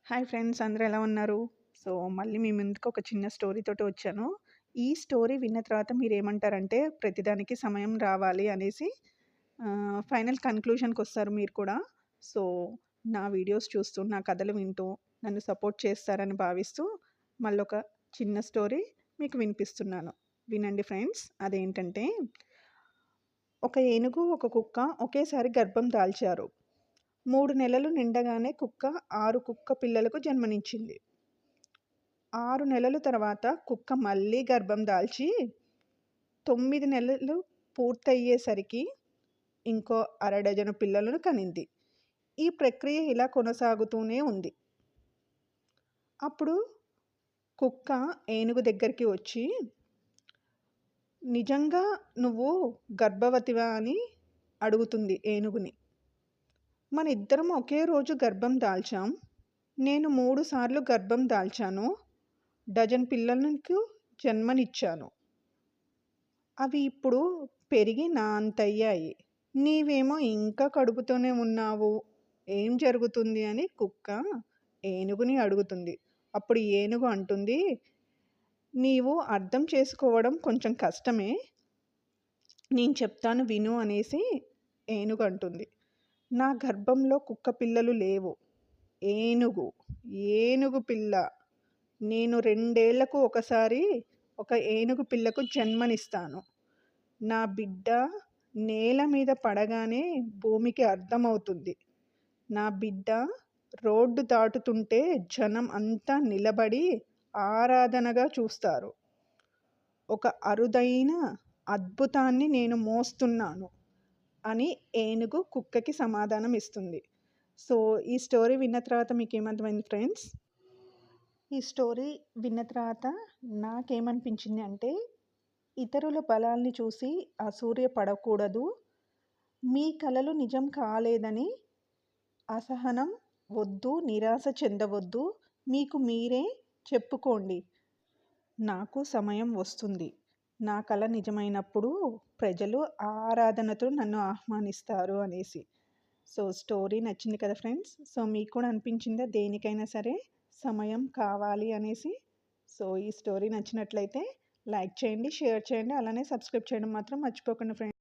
Hi friends, అందరూ ఎలా ఉన్నారు? సో, మళ్ళీ మీ ముందుకు ఒక చిన్న స్టోరీ తోటి వచ్చాను. ఈ స్టోరీ విన్న తర్వాత మీరేమంటారంటే, ప్రతిదానికి సమయం రావాలి అనేసి ఫైనల్ కన్క్లూషన్‌కొస్తారు మీరు కూడా. సో, నా వీడియోస్ చూస్తూ, నా కథలు వింటూ, నన్ను సపోర్ట్ చేస్తారని భావిస్తూ, మళ్ళొక చిన్న స్టోరీ మీకు వినిపిస్తున్నాను. వినండి ఫ్రెండ్స్. అదేంటంటే, ఒక ఏనుగు, ఒక కుక్క ఒకేసారి గర్భం దాల్చారు. 3 నెలలు నిండగానే కుక్క 6 కుక్క పిల్లలకు జన్మనిచ్చింది. 6 నెలల తర్వాత కుక్క మళ్ళీ గర్భం దాల్చి 9 నెలలు పూర్తయ్యేసరికి ఇంకో అరడజను పిల్లలను కనింది. ఈ ప్రక్రియ ఇలా కొనసాగుతూనే ఉంది. అప్పుడు కుక్క ఏనుగు దగ్గరికి వచ్చి, "నిజంగా నువ్వు గర్భవతివా?" అని అడుగుతుంది ఏనుగుని. "మనిద్దరం ఒకే రోజు గర్భం దాల్చాం. నేను 3 సార్లు గర్భం దాల్చాను. డజన్ పిల్లలకు జన్మనిచ్చాను. అవి ఇప్పుడు పెరిగి నా అంతయ్యాయి. నీవేమో ఇంకా కడుపుతోనే ఉన్నావు. ఏం జరుగుతుంది?" అని కుక్క ఏనుగుని అడుగుతుంది. అప్పుడు ఏనుగు అంటుంది, "నీవు అర్థం చేసుకోవడం కొంచెం కష్టమే. నేను చెప్తాను విను" అనేసి ఏనుగు అంటుంది. "నా గర్భంలో కుక్క పిల్లలు లేవు. ఏనుగు, ఏనుగు పిల్ల. నేను 2 ఏళ్లకు ఒకసారి ఒక ఏనుగు పిల్లకు జన్మనిస్తాను. నా బిడ్డ నేల మీద పడగానే భూమికి అర్థమవుతుంది. నా బిడ్డ రోడ్డు దాటుతుంటే జనం అంతా నిలబడి ఆరాధనగా చూస్తారు. ఒక అరుదైన అద్భుతాన్ని నేను మోస్తున్నాను" అని ఏనుగు కుక్కకి సమాధానం ఇస్తుంది. సో, ఈ స్టోరీ విన్న తర్వాత మీకేమర్థమైంది ఫ్రెండ్స్? ఈ స్టోరీ విన్న తర్వాత నాకేమనిపించింది అంటే, ఇతరుల బలాల్ని చూసి అసూయపడకూడదు. మీ కలలు నిజం కాలేదని అసహనం వద్దు, నిరాశ చెందవద్దు. మీకు మీరే చెప్పుకోండి, నాకు సమయం వస్తుంది. నా కల నిజమైనప్పుడు ప్రజలు ఆరాధనతో నన్ను ఆహ్వానిస్తారు అనేసి. సో, స్టోరీ నచ్చింది కదా ఫ్రెండ్స్? సో, మీకు కూడా అనిపించిందా దేనికైనా సరే సమయం కావాలి అనేసి? సో, ఈ స్టోరీ నచ్చినట్లయితే లైక్ చేయండి, షేర్ చేయండి, అలానే సబ్స్క్రైబ్ చేయడం మాత్రం మర్చిపోకండి ఫ్రెండ్స్.